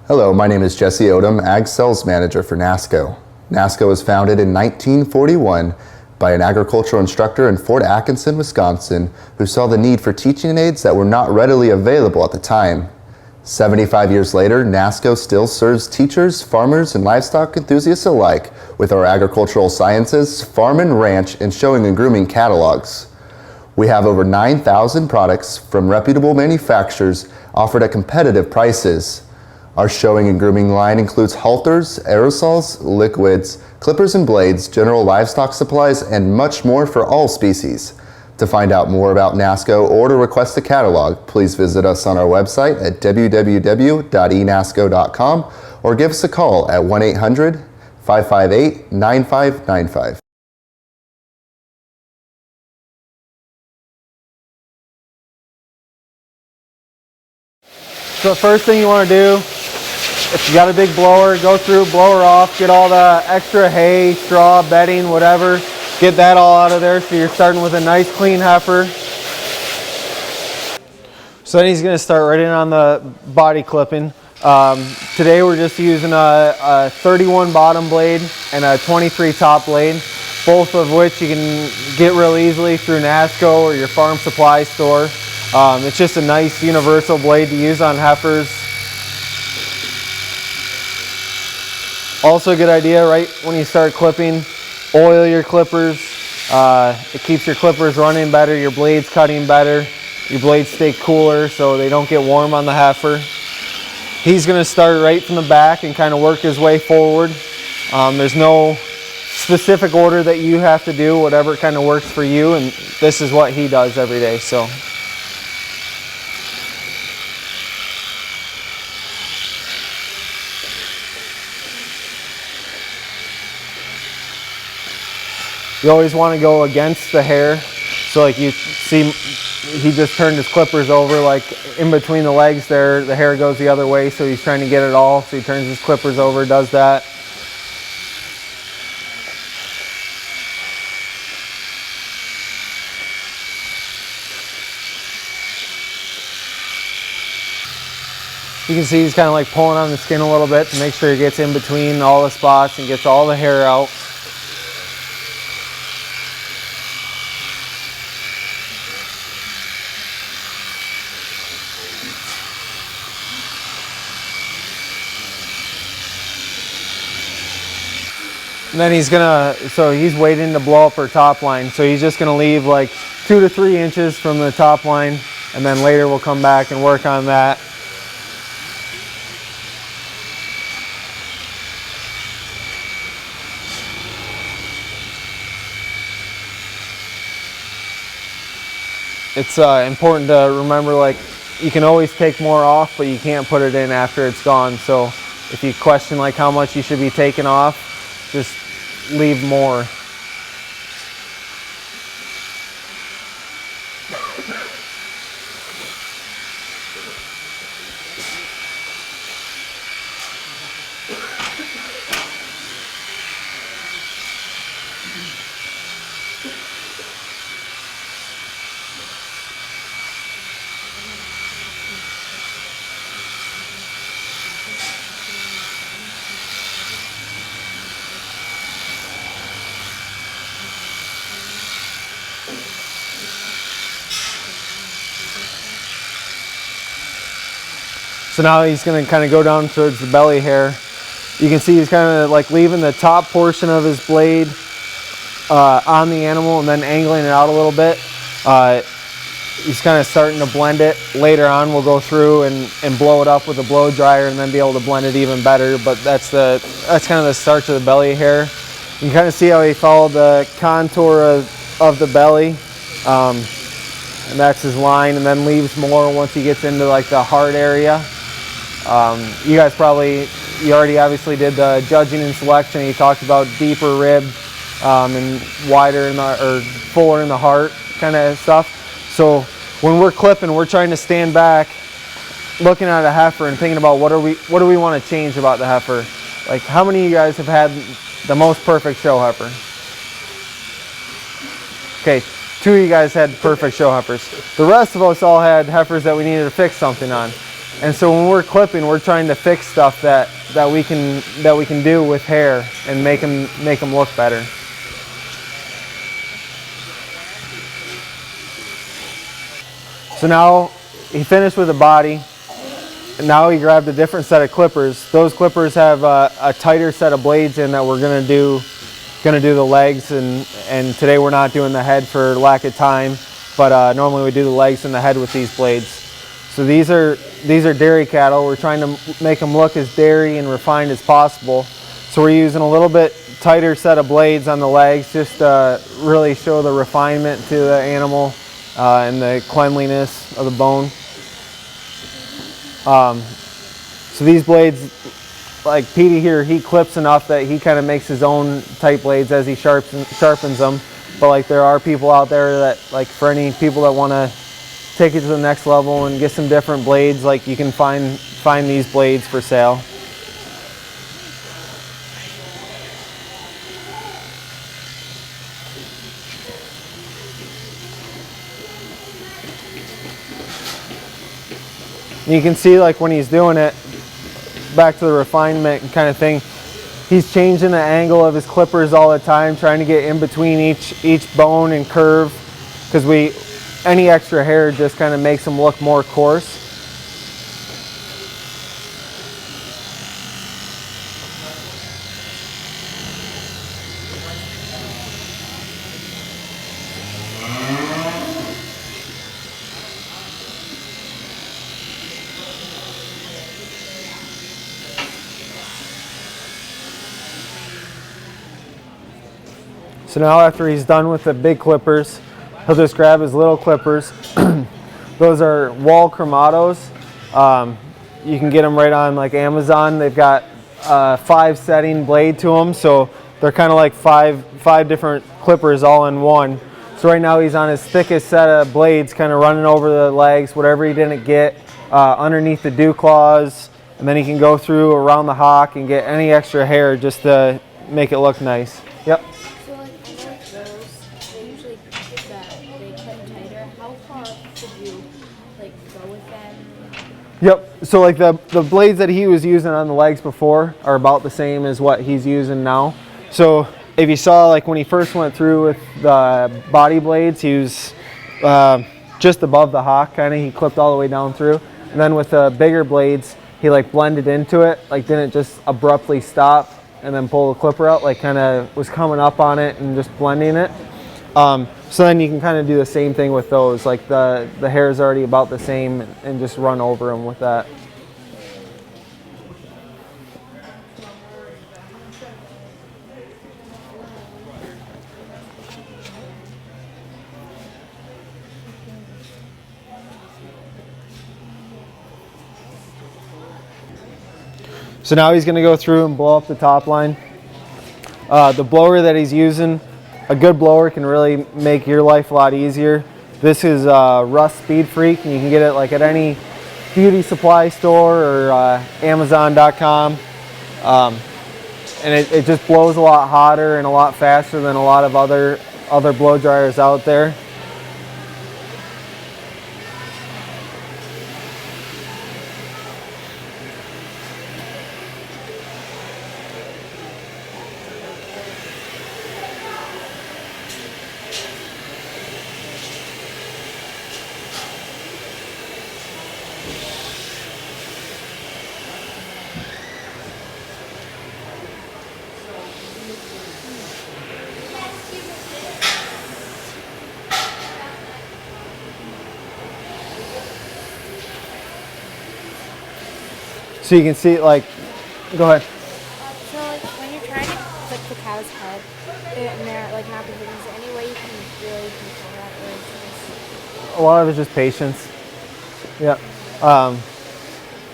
Hello, my name is Jesse Odom, Ag Sales Manager for Nasco. Nasco was founded in 1941 by an agricultural instructor in Fort Atkinson, Wisconsin, who saw the need for teaching aids that were not readily available at the time. 75 years later, Nasco still serves teachers, farmers, and livestock enthusiasts alike with our agricultural sciences, farm and ranch, and showing and grooming catalogs. We have over 9,000 products from reputable manufacturers offered at competitive prices. Our showing and grooming line includes halters, aerosols, liquids, clippers and blades, general livestock supplies, and much more for all species. To find out more about Nasco or to request a catalog, please visit us on our website at www.enasco.com or give us a call at 1-800-558-9595. So the first thing you want to do, if you got a big blower, go through, blow her off, get all the extra hay, straw, bedding, whatever. Get that all out of there so you're starting with a nice clean heifer. So then he's going to start right in on the body clipping. Today we're just using a 31 bottom blade and a 23 top blade, both of which you can get real easily through Nasco or your farm supply store. It's just a nice universal blade to use on heifers. Also a good idea, right when you start clipping, oil your clippers. It keeps your clippers running better, your blades cutting better, your blades stay cooler so they don't get warm on the heifer. He's going to start right from the back and kind of work his way forward. There's no specific order that you have to do, whatever kind of works for you, and this is what he does every day. So. You always want to go against the hair. So like you see, he just turned his clippers over, like in between the legs there, the hair goes the other way, so he's trying to get it all. So he turns his clippers over, does that. You can see he's kind of like pulling on the skin a little bit to make sure he gets in between all the spots and gets all the hair out. And then he's waiting to blow up her top line. So he's just gonna leave like 2 to 3 inches from the top line, and then later we'll come back and work on that. It's important to remember, like, you can always take more off, but you can't put it in after it's gone. So if you question like how much you should be taking off, just leave more. So now he's going to kind of go down towards the belly hair. You can see he's kind of like leaving the top portion of his blade on the animal and then angling it out a little bit. He's kind of starting to blend it. Later on we'll go through and blow it up with a blow dryer and then be able to blend it even better. But that's kind of the start of the belly hair. You can kind of see how he followed the contour of the belly. And that's his line, and then leaves more once he gets into like the heart area. You guys you already obviously did the judging and selection. He talked about deeper rib and wider or fuller in the heart kind of stuff. So when we're clipping, we're trying to stand back, looking at a heifer and thinking about what do we want to change about the heifer. Like, how many of you guys have had the most perfect show heifer? Okay, 2 of you guys had perfect show heifers. The rest of us all had heifers that we needed to fix something on. And so when we're clipping, we're trying to fix stuff that we can do with hair and make them look better. So now he finished with the body, and now he grabbed a different set of clippers. Those clippers have a tighter set of blades in that we're gonna do the legs, and today we're not doing the head for lack of time, but normally we do the legs and the head with these blades. So these are dairy cattle. We're trying to make them look as dairy and refined as possible. So we're using a little bit tighter set of blades on the legs just to really show the refinement to the animal and the cleanliness of the bone. So these blades, like Petey here, he clips enough that he kind of makes his own type blades as he sharpens them. But like there are people out there that, like for any people that want to take it to the next level and get some different blades, like you can find these blades for sale. You can see like when he's doing it, back to the refinement kind of thing, he's changing the angle of his clippers all the time, trying to get in between each bone and curve, because any extra hair just kind of makes them look more coarse. So now after he's done with the big clippers, he'll just grab his little clippers. Those are wall crematos. You can get them right on like Amazon. They've got a 5-setting blade to them, so they're kind of like five different clippers all in one. So right now he's on his thickest set of blades, kind of running over the legs, whatever he didn't get underneath the dew claws, and then he can go through around the hock and get any extra hair just to make it look nice. Yep. So like I know those, they usually they cut tighter. How far could you like go with them? Yep. So like the blades that he was using on the legs before are about the same as what he's using now. So if you saw like when he first went through with the body blades, he was just above the hock kind of. He clipped all the way down through. And then with the bigger blades, he like blended into it, like didn't just abruptly stop and then pull the clipper out, like kind of was coming up on it and just blending it. So then you can kind of do the same thing with those, like the hair is already about the same and just run over them with that. So now he's going to go through and blow up the top line. The blower that he's using, a good blower can really make your life a lot easier. This is Rust Speed Freak, and you can get it like at any beauty supply store or Amazon.com. And it just blows a lot hotter and a lot faster than a lot of other blow dryers out there. So you can see, like, go ahead. So like when you're trying to clip the cow's head and they're like not behaving, is there any way you can really control that, or is it just... A lot of it's just patience. Yeah.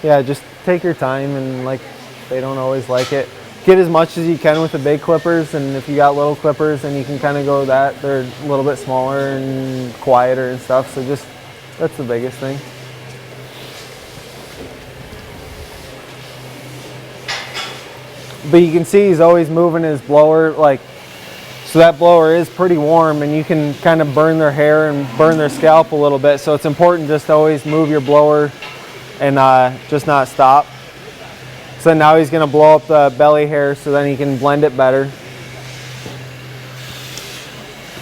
Yeah, just take your time, and like they don't always like it. Get as much as you can with the big clippers, and if you got little clippers, then you can kind of go that. They're a little bit smaller and quieter and stuff, so just, that's the biggest thing. But you can see he's always moving his blower, like, so that blower is pretty warm, and you can kind of burn their hair and burn their scalp a little bit. So it's important just to always move your blower and just not stop. So now he's going to blow up the belly hair so then he can blend it better.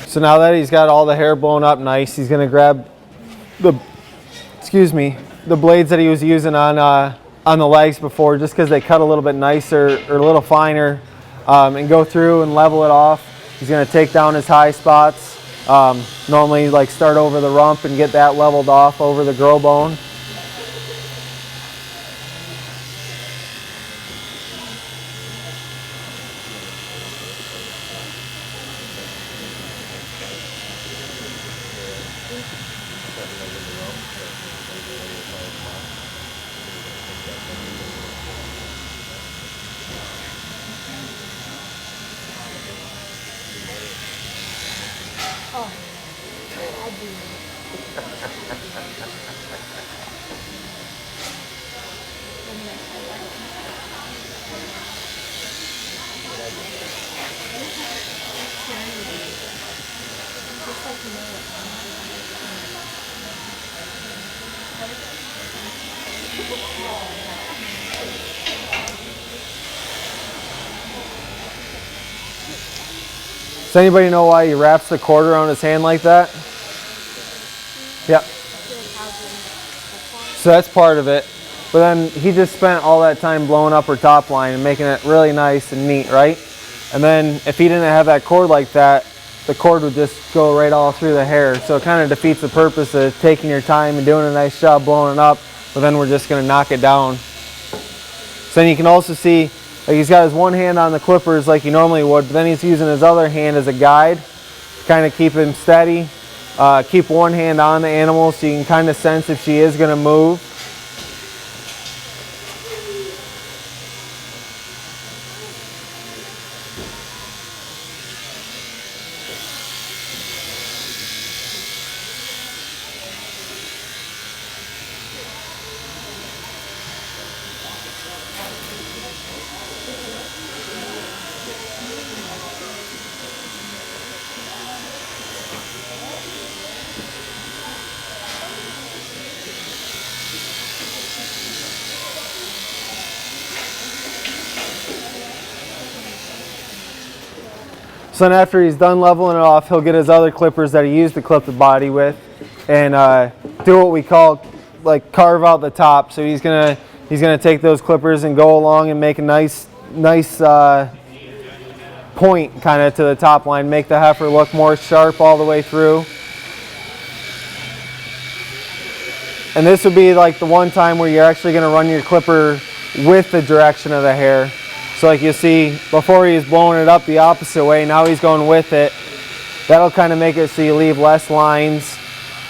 So now that he's got all the hair blown up nice, he's going to grab the blades that he was using on the legs before, just because they cut a little bit nicer or a little finer, and go through and level it off. He's going to take down his high spots. Normally like start over the rump and get that leveled off over the grow bone. Does anybody know why he wraps the cord around his hand like that? Yep. So that's part of it. But then he just spent all that time blowing up her top line and making it really nice and neat, right? And then if he didn't have that cord like that, the cord would just go right all through the hair. So it kind of defeats the purpose of taking your time and doing a nice job blowing it up, but then we're just going to knock it down. So then you can also see, like, he's got his one hand on the clippers like he normally would, but then he's using his other hand as a guide to kind of keep him steady. Keep one hand on the animal so you can kind of sense if she is going to move. So then after he's done leveling it off, he'll get his other clippers that he used to clip the body with and do what we call like carve out the top. So he's gonna take those clippers and go along and make a nice point kind of to the top line, make the heifer look more sharp all the way through. And this would be like the one time where you're actually gonna run your clipper with the direction of the hair. So like you see, before he was blowing it up the opposite way, now he's going with it. That'll kind of make it so you leave less lines.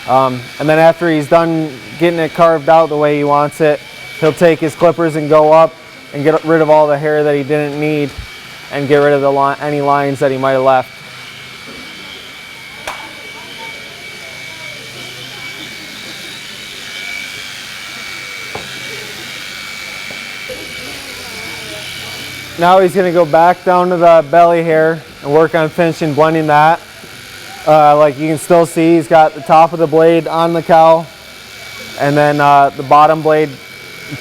And then after he's done getting it carved out the way he wants it, he'll take his clippers and go up and get rid of all the hair that he didn't need and get rid of any lines that he might have left. Now he's going to go back down to the belly hair and work on finishing blending that. Like you can still see, he's got the top of the blade on the cow and then the bottom blade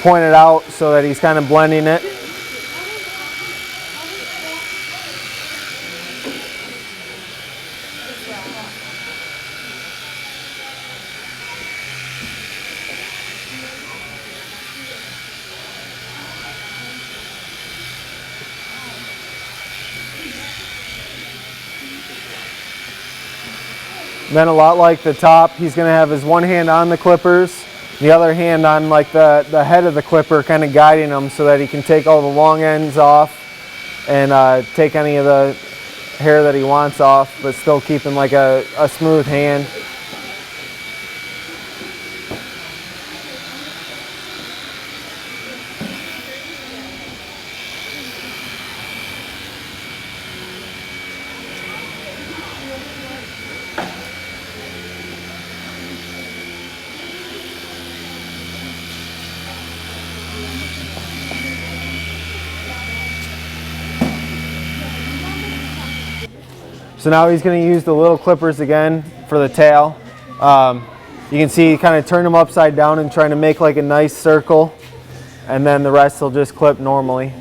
pointed out so that he's kind of blending it. Then a lot like the top, he's going to have his one hand on the clippers, the other hand on like the head of the clipper, kind of guiding him so that he can take all the long ends off and take any of the hair that he wants off, but still keeping like a smooth hand. So now he's going to use the little clippers again for the tail. You can see kind of turn them upside down and trying to make like a nice circle, and then the rest will just clip normally.